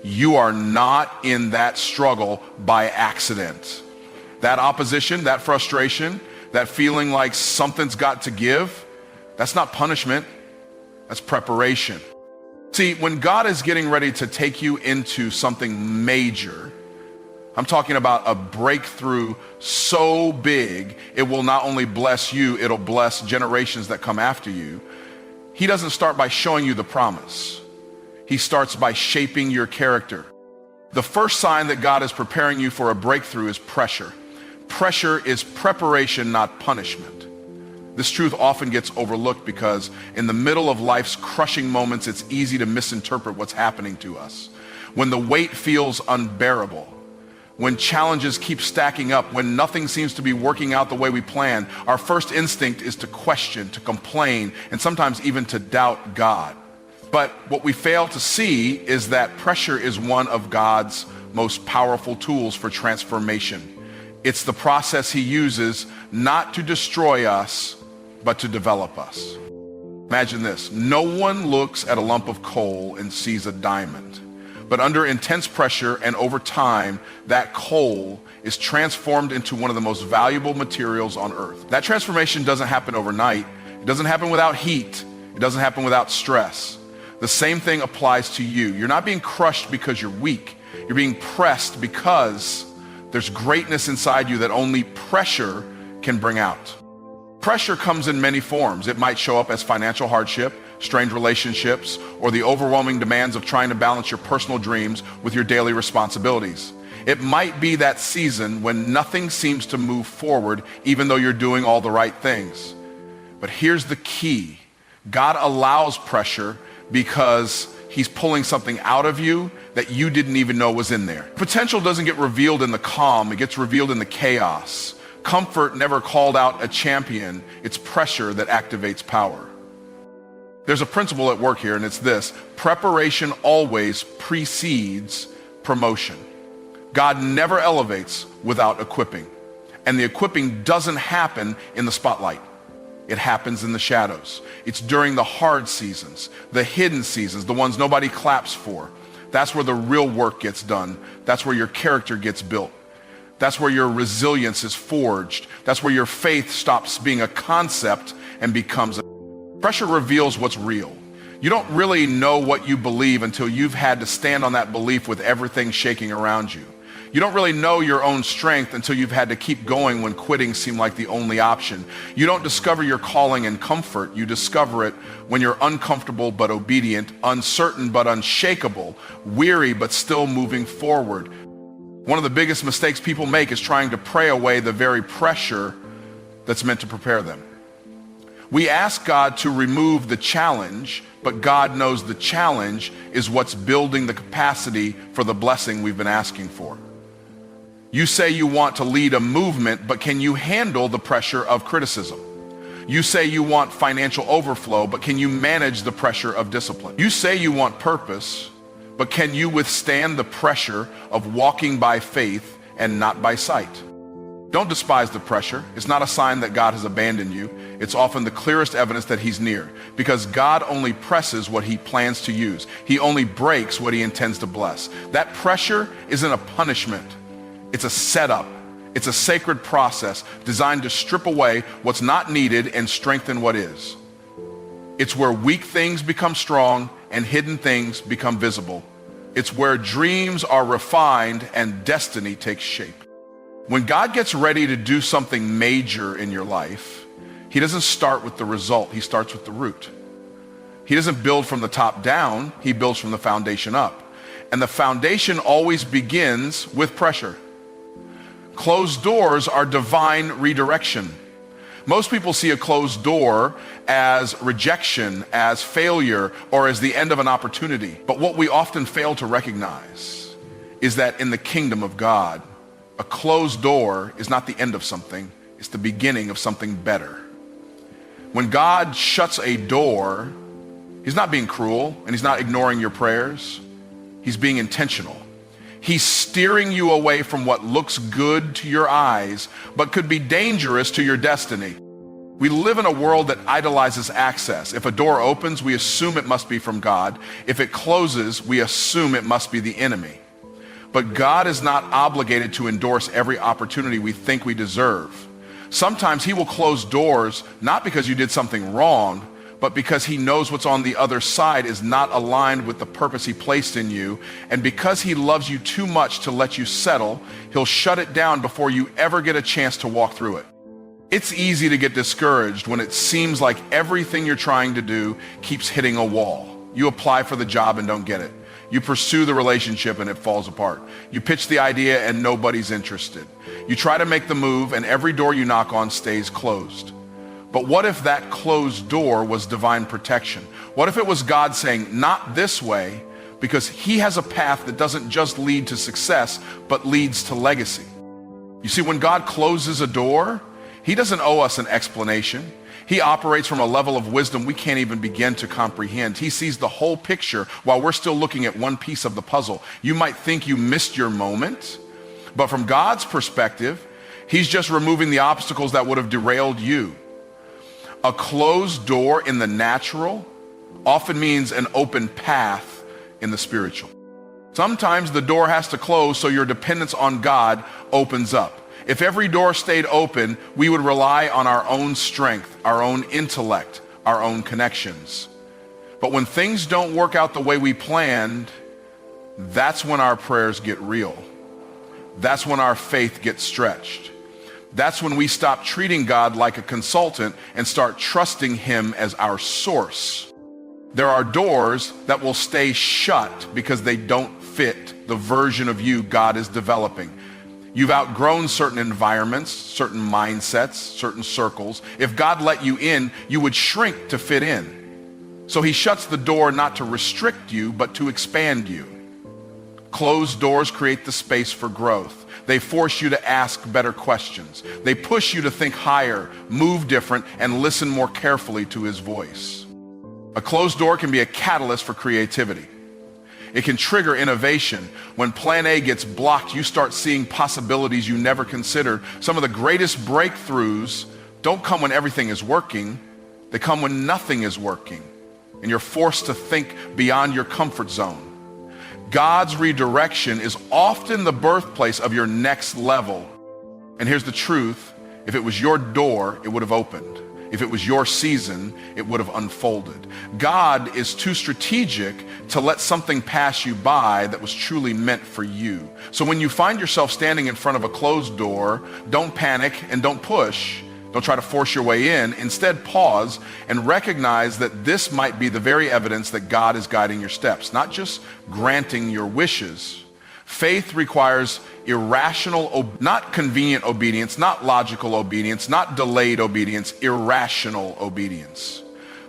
You are not in that struggle by accident. That opposition, that frustration, that feeling like something's got to give, that's not punishment, that's preparation. See, when God is getting ready to take you into something major, I'm talking about a breakthrough so big, it will not only bless you, it'll bless generations that come after you. He doesn't start by showing you the promise. He starts by shaping your character. The first sign that God is preparing you for a breakthrough is pressure. Pressure is preparation, not punishment. This truth often gets overlooked because in the middle of life's crushing moments, it's easy to misinterpret what's happening to us. When the weight feels unbearable, when challenges keep stacking up, when nothing seems to be working out the way we plan, our first instinct is to question, to complain, and sometimes even to doubt God. But what we fail to see is that pressure is one of God's most powerful tools for transformation. It's the process he uses not to destroy us, but to develop us. Imagine this. No one looks at a lump of coal and sees a diamond. But under intense pressure and over time, that coal is transformed into one of the most valuable materials on earth. That transformation doesn't happen overnight. It doesn't happen without heat. It doesn't happen without stress. The same thing applies to you. You're not being crushed because you're weak. You're being pressed because there's greatness inside you that only pressure can bring out. Pressure comes in many forms. It might show up as financial hardship, strained relationships, or the overwhelming demands of trying to balance your personal dreams with your daily responsibilities. It might be that season when nothing seems to move forward, even though you're doing all the right things. But here's the key. God allows pressure because he's pulling something out of you that you didn't even know was in there. Potential doesn't get revealed in the calm, it gets revealed in the chaos. Comfort never called out a champion. It's pressure that activates power. There's a principle at work here, and it's this: preparation always precedes promotion. God never elevates without equipping. And the equipping doesn't happen in the spotlight. It happens in the shadows. It's during the hard seasons, the hidden seasons, the ones nobody claps for. That's where the real work gets done. That's where your character gets built. That's where your resilience is forged. That's where your faith stops being a concept and becomes a... Pressure reveals what's real. You don't really know what you believe until you've had to stand on that belief with everything shaking around you. You don't really know your own strength until you've had to keep going when quitting seemed like the only option. You don't discover your calling in comfort. You discover it when you're uncomfortable but obedient, uncertain but unshakable, weary but still moving forward. One of the biggest mistakes people make is trying to pray away the very pressure that's meant to prepare them. We ask God to remove the challenge, but God knows the challenge is what's building the capacity for the blessing we've been asking for. You say you want to lead a movement, but can you handle the pressure of criticism? You say you want financial overflow, but can you manage the pressure of discipline? You say you want purpose, but can you withstand the pressure of walking by faith and not by sight? Don't despise the pressure. It's not a sign that God has abandoned you. It's often the clearest evidence that he's near, because God only presses what he plans to use. He only breaks what he intends to bless. That pressure isn't a punishment. It's a setup. It's a sacred process designed to strip away what's not needed and strengthen what is. It's where weak things become strong and hidden things become visible. It's where dreams are refined and destiny takes shape. When God gets ready to do something major in your life, he doesn't start with the result, he starts with the root. He doesn't build from the top down, he builds from the foundation up. And the foundation always begins with pressure. Closed doors are divine redirection. Most people see a closed door as rejection, as failure, or as the end of an opportunity. But what we often fail to recognize is that in the kingdom of God, a closed door is not the end of something, it's the beginning of something better. When God shuts a door, he's not being cruel and he's not ignoring your prayers. He's being intentional. He's steering you away from what looks good to your eyes, but could be dangerous to your destiny. We live in a world that idolizes access. If a door opens, we assume it must be from God. If it closes, we assume it must be the enemy. But God is not obligated to endorse every opportunity we think we deserve. Sometimes he will close doors, not because you did something wrong, but because he knows what's on the other side is not aligned with the purpose he placed in you. And because he loves you too much to let you settle, he'll shut it down before you ever get a chance to walk through it. It's easy to get discouraged when it seems like everything you're trying to do keeps hitting a wall. You apply for the job and don't get it. You pursue the relationship and it falls apart. You pitch the idea and nobody's interested. You try to make the move and every door you knock on stays closed. But what if that closed door was divine protection? What if it was God saying, not this way, because he has a path that doesn't just lead to success, but leads to legacy? You see, when God closes a door, he doesn't owe us an explanation. He operates from a level of wisdom we can't even begin to comprehend. He sees the whole picture while we're still looking at one piece of the puzzle. You might think you missed your moment, but from God's perspective, he's just removing the obstacles that would have derailed you. A closed door in the natural often means an open path in the spiritual. Sometimes the door has to close so your dependence on God opens up. If every door stayed open, we would rely on our own strength, our own intellect, our own connections. But when things don't work out the way we planned, that's when our prayers get real. That's when our faith gets stretched. That's when we stop treating God like a consultant and start trusting him as our source. There are doors that will stay shut because they don't fit the version of you God is developing. You've outgrown certain environments, certain mindsets, certain circles. If God let you in, you would shrink to fit in. So he shuts the door not to restrict you, but to expand you. Closed doors create the space for growth. They force you to ask better questions. They push you to think higher, move different, and listen more carefully to his voice. A closed door can be a catalyst for creativity. It can trigger innovation. When plan A gets blocked, you start seeing possibilities you never considered. Some of the greatest breakthroughs don't come when everything is working. They come when nothing is working, and you're forced to think beyond your comfort zone. God's redirection is often the birthplace of your next level. And here's the truth. If it was your door, it would have opened. If it was your season, it would have unfolded. God is too strategic to let something pass you by that was truly meant for you. So when you find yourself standing in front of a closed door, don't panic and don't push. Don't try to force your way in. Instead, pause and recognize that this might be the very evidence that God is guiding your steps, not just granting your wishes. Faith requires irrational, not convenient obedience, not logical obedience, not delayed obedience, irrational obedience.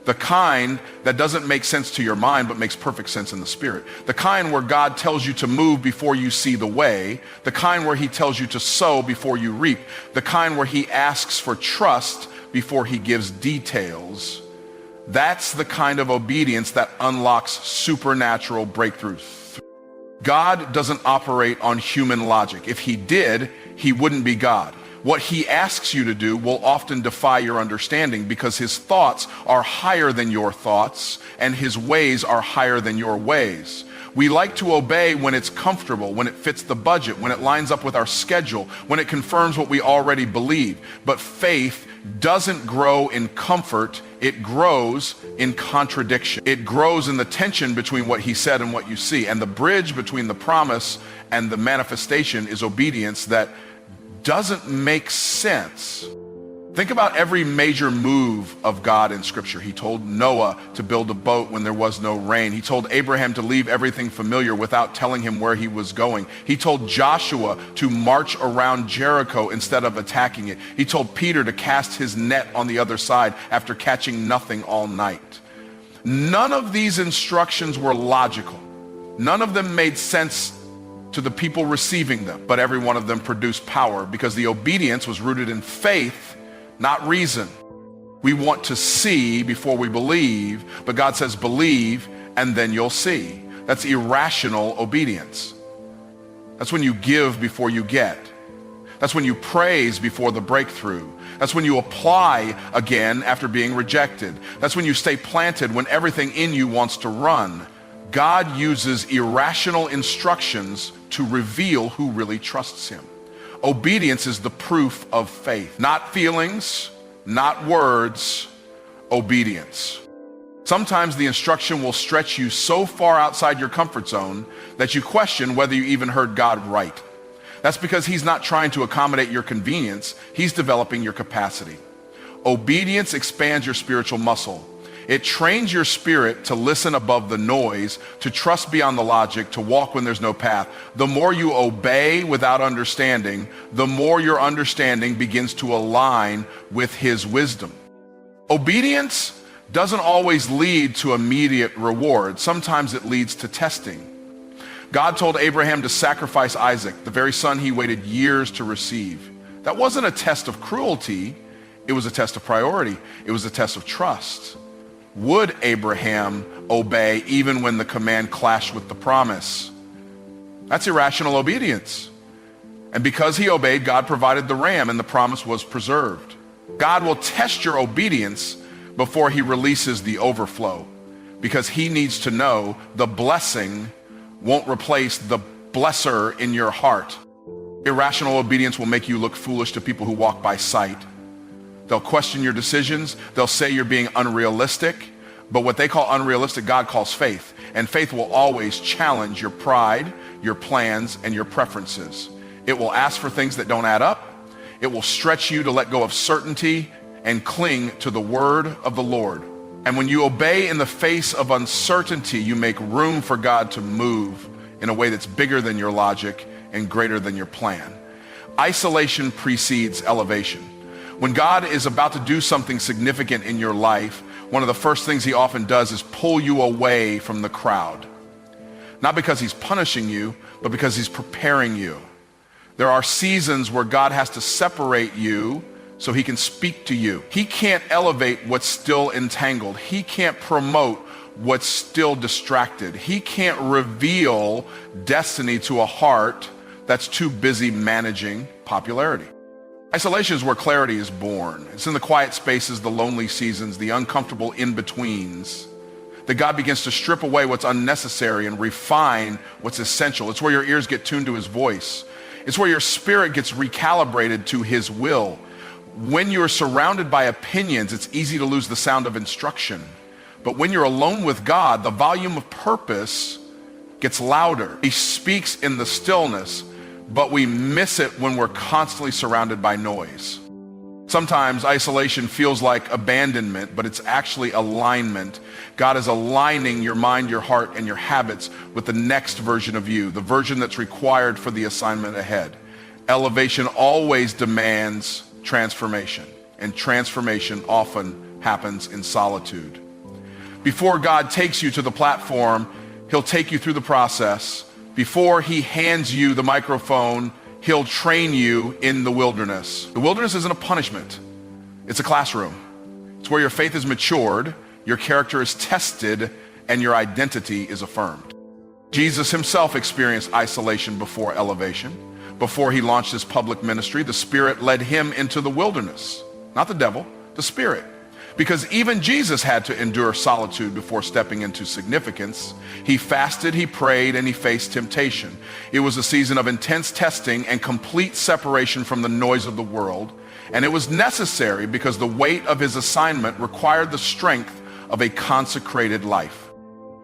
The kind that doesn't make sense to your mind but makes perfect sense in the spirit. The kind where God tells you to move before you see the way. The kind where he tells you to sow before you reap. The kind where he asks for trust before he gives details. That's the kind of obedience that unlocks supernatural breakthroughs. God doesn't operate on human logic. If he did, he wouldn't be God. What he asks you to do will often defy your understanding because his thoughts are higher than your thoughts and his ways are higher than your ways. We like to obey when it's comfortable, when it fits the budget, when it lines up with our schedule, when it confirms what we already believe. But faith doesn't grow in comfort, it grows in contradiction. It grows in the tension between what he said and what you see. And the bridge between the promise and the manifestation is obedience that doesn't make sense. Think about every major move of God in Scripture. He told Noah to build a boat when there was no rain. He told Abraham to leave everything familiar without telling him where he was going. He told Joshua to march around Jericho instead of attacking it. He told Peter to cast his net on the other side after catching nothing all night. None of these instructions were logical. None of them made sense to the people receiving them, but every one of them produced power because the obedience was rooted in faith, not reason. We want to see before we believe, but God says believe and then you'll see. That's irrational obedience. That's when you give before you get. That's when you praise before the breakthrough. That's when you apply again after being rejected. That's when you stay planted when everything in you wants to run. God uses irrational instructions to reveal who really trusts him. Obedience is the proof of faith. Not feelings, not words, obedience. Sometimes the instruction will stretch you so far outside your comfort zone that you question whether you even heard God right. That's because he's not trying to accommodate your convenience. He's developing your capacity. Obedience expands your spiritual muscle. It trains your spirit to listen above the noise, to trust beyond the logic, to walk when there's no path. The more you obey without understanding, the more your understanding begins to align with his wisdom. Obedience doesn't always lead to immediate reward. Sometimes it leads to testing. God told Abraham to sacrifice Isaac, the very son he waited years to receive. That wasn't a test of cruelty. It was a test of priority. It was a test of trust. Would Abraham obey even when the command clashed with the promise? That's irrational obedience. And because he obeyed, God provided the ram and the promise was preserved. God will test your obedience before he releases the overflow, because he needs to know the blessing won't replace the blesser in your heart. Irrational obedience will make you look foolish to people who walk by sight. They'll question your decisions. They'll say you're being unrealistic. But what they call unrealistic, God calls faith. And faith will always challenge your pride, your plans, and your preferences. It will ask for things that don't add up. It will stretch you to let go of certainty and cling to the word of the Lord. And when you obey in the face of uncertainty, you make room for God to move in a way that's bigger than your logic and greater than your plan. Isolation precedes elevation. When God is about to do something significant in your life, one of the first things he often does is pull you away from the crowd. Not because he's punishing you, but because he's preparing you. There are seasons where God has to separate you so he can speak to you. He can't elevate what's still entangled. He can't promote what's still distracted. He can't reveal destiny to a heart that's too busy managing popularity. Isolation is where clarity is born. It's in the quiet spaces, the lonely seasons, the uncomfortable in-betweens, that God begins to strip away what's unnecessary and refine what's essential. It's where your ears get tuned to his voice. It's where your spirit gets recalibrated to his will. When you're surrounded by opinions, it's easy to lose the sound of instruction. But when you're alone with God, the volume of purpose gets louder. He speaks in the stillness, but we miss it when we're constantly surrounded by noise. Sometimes isolation feels like abandonment, but it's actually alignment. God is aligning your mind, your heart, and your habits with the next version of you, the version that's required for the assignment ahead. Elevation always demands transformation, and transformation often happens in solitude. Before God takes you to the platform, he'll take you through the process. Before he hands you the microphone, he'll train you in the wilderness. The wilderness isn't a punishment. It's a classroom. It's where your faith is matured, your character is tested, and your identity is affirmed. Jesus himself experienced isolation before elevation. Before he launched his public ministry, the Spirit led him into the wilderness. Not the devil, the Spirit. Because even Jesus had to endure solitude before stepping into significance. He fasted, he prayed, and he faced temptation. It was a season of intense testing and complete separation from the noise of the world. And it was necessary because the weight of his assignment required the strength of a consecrated life.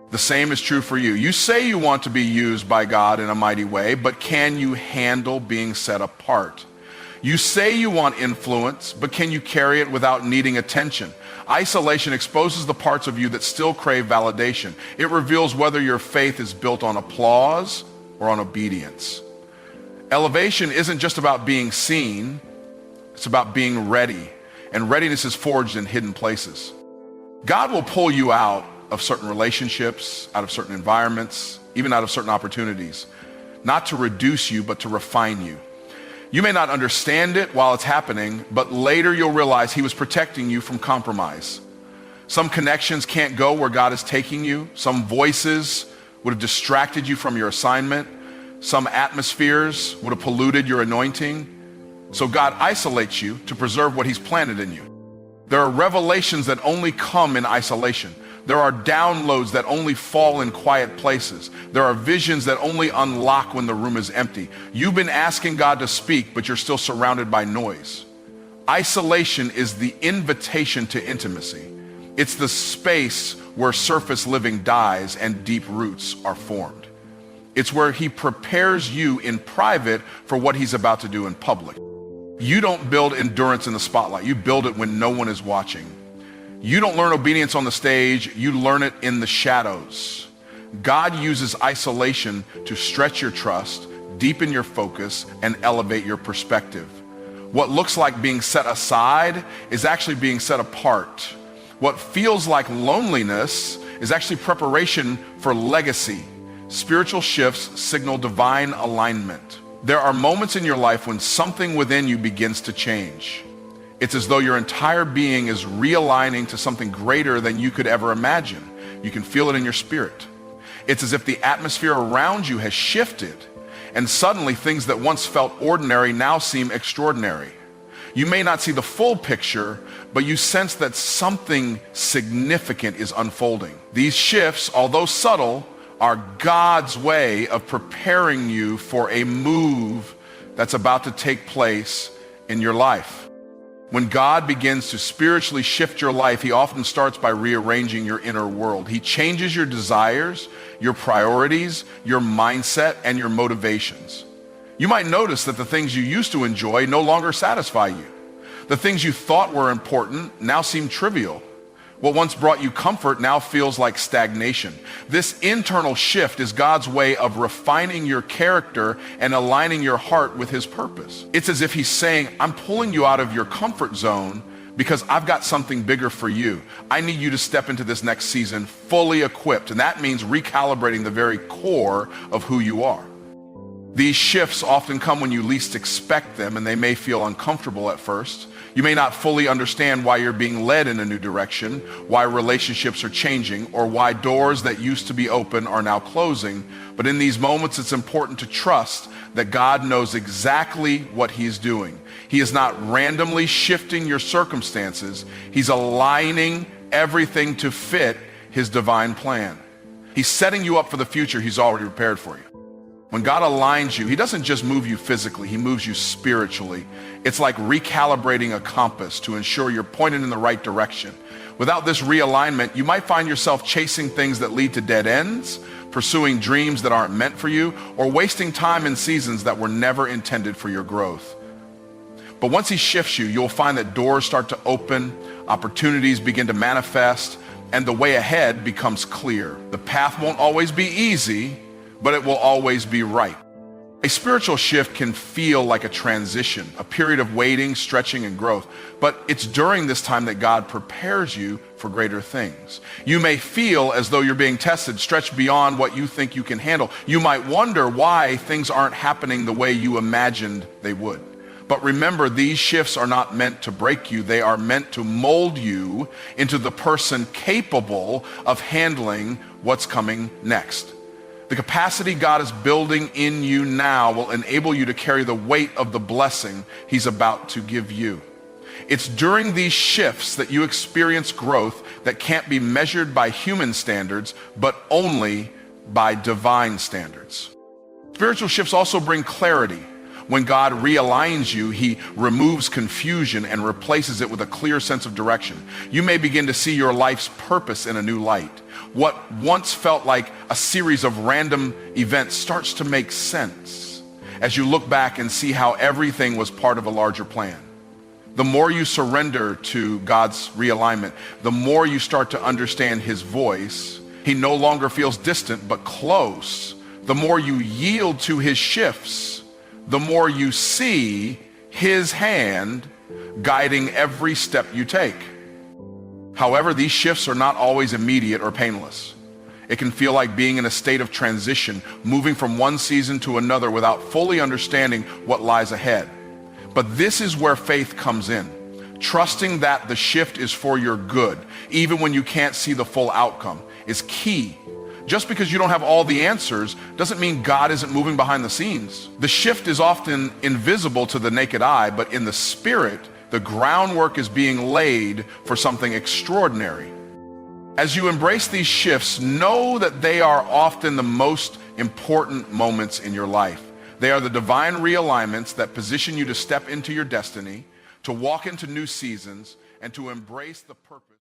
The same is true for you. You say you want to be used by God in a mighty way, but can you handle being set apart? You say you want influence, but can you carry it without needing attention? Isolation exposes the parts of you that still crave validation. It reveals whether your faith is built on applause or on obedience. Elevation isn't just about being seen, it's about being ready. And readiness is forged in hidden places. God will pull you out of certain relationships, out of certain environments, even out of certain opportunities, not to reduce you, but to refine you. You may not understand it while it's happening, but later you'll realize he was protecting you from compromise. Some connections can't go where God is taking you. Some voices would have distracted you from your assignment. Some atmospheres would have polluted your anointing. So God isolates you to preserve what he's planted in you. There are revelations that only come in isolation. There are downloads that only fall in quiet places. There are visions that only unlock when the room is empty. You've been asking God to speak, but you're still surrounded by noise. Isolation is the invitation to intimacy. It's the space where surface living dies and deep roots are formed. It's where he prepares you in private for what he's about to do in public. You don't build endurance in the spotlight. You build it when no one is watching. You don't learn obedience on the stage. You learn it in the shadows. God uses isolation to stretch your trust, deepen your focus, and elevate your perspective. What looks like being set aside is actually being set apart. What feels like loneliness is actually preparation for legacy. Spiritual shifts signal divine alignment. There are moments in your life when something within you begins to change. It's as though your entire being is realigning to something greater than you could ever imagine. You can feel it in your spirit. It's as if the atmosphere around you has shifted, and suddenly things that once felt ordinary now seem extraordinary. You may not see the full picture, but you sense that something significant is unfolding. These shifts, although subtle, are God's way of preparing you for a move that's about to take place in your life. When God begins to spiritually shift your life, he often starts by rearranging your inner world. He changes your desires, your priorities, your mindset, and your motivations. You might notice that the things you used to enjoy no longer satisfy you. The things you thought were important now seem trivial. What once brought you comfort now feels like stagnation. This internal shift is God's way of refining your character and aligning your heart with his purpose. It's as if he's saying, I'm pulling you out of your comfort zone because I've got something bigger for you. I need you to step into this next season fully equipped, and that means recalibrating the very core of who you are. These shifts often come when you least expect them, and they may feel uncomfortable at first. You may not fully understand why you're being led in a new direction, why relationships are changing, or why doors that used to be open are now closing. But in these moments, it's important to trust that God knows exactly what he's doing. He is not randomly shifting your circumstances. He's aligning everything to fit his divine plan. He's setting you up for the future he's already prepared for you. When God aligns you, he doesn't just move you physically, he moves you spiritually. It's like recalibrating a compass to ensure you're pointed in the right direction. Without this realignment, you might find yourself chasing things that lead to dead ends, pursuing dreams that aren't meant for you, or wasting time in seasons that were never intended for your growth. But once he shifts you, you'll find that doors start to open, opportunities begin to manifest, and the way ahead becomes clear. The path won't always be easy, but it will always be right. A spiritual shift can feel like a transition, a period of waiting, stretching, and growth. But it's during this time that God prepares you for greater things. You may feel as though you're being tested, stretched beyond what you think you can handle. You might wonder why things aren't happening the way you imagined they would. But remember, these shifts are not meant to break you. They are meant to mold you into the person capable of handling what's coming next. The capacity God is building in you now will enable you to carry the weight of the blessing he's about to give you. It's during these shifts that you experience growth that can't be measured by human standards, but only by divine standards. Spiritual shifts also bring clarity. When God realigns you, he removes confusion and replaces it with a clear sense of direction. You may begin to see your life's purpose in a new light. What once felt like a series of random events starts to make sense as you look back and see how everything was part of a larger plan. The more you surrender to God's realignment, the more you start to understand his voice. He no longer feels distant, but close. The more you yield to his shifts, the more you see his hand guiding every step you take. However, these shifts are not always immediate or painless. It can feel like being in a state of transition, moving from one season to another without fully understanding what lies ahead. But this is where faith comes in, trusting that the shift is for your good, even when you can't see the full outcome, is key. Just because you don't have all the answers doesn't mean God isn't moving behind the scenes. The shift is often invisible to the naked eye, but in the spirit, the groundwork is being laid for something extraordinary. As you embrace these shifts, know that they are often the most important moments in your life. They are the divine realignments that position you to step into your destiny, to walk into new seasons, and to embrace the purpose.